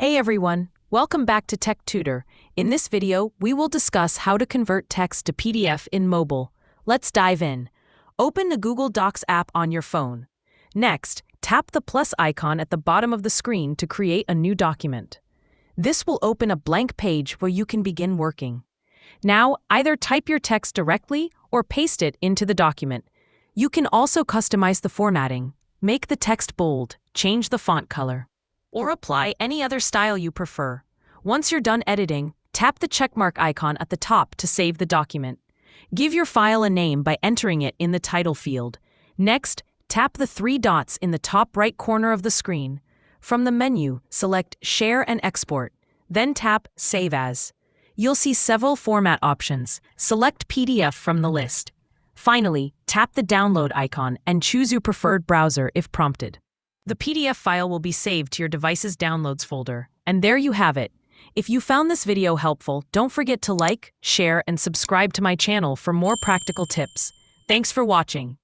Hey everyone, welcome back to Tech Tutor. In this video, we will discuss how to convert text to PDF in mobile. Let's dive in. Open the Google Docs app on your phone. Next, tap the plus icon at the bottom of the screen to create a new document. This will open a blank page where you can begin working. Now, either type your text directly or paste it into the document. You can also customize the formatting. Make the text bold, change the font color, or apply any other style you prefer. Once you're done editing, tap the checkmark icon at the top to save the document. Give your file a name by entering it in the title field. Next, tap the three dots in the top right corner of the screen. From the menu, select Share and Export, then tap Save As. You'll see several format options. Select PDF from the list. Finally, tap the download icon and choose your preferred browser if prompted. The PDF file will be saved to your device's downloads folder. And there you have it. If you found this video helpful, don't forget to like, share, and subscribe to my channel for more practical tips. Thanks for watching.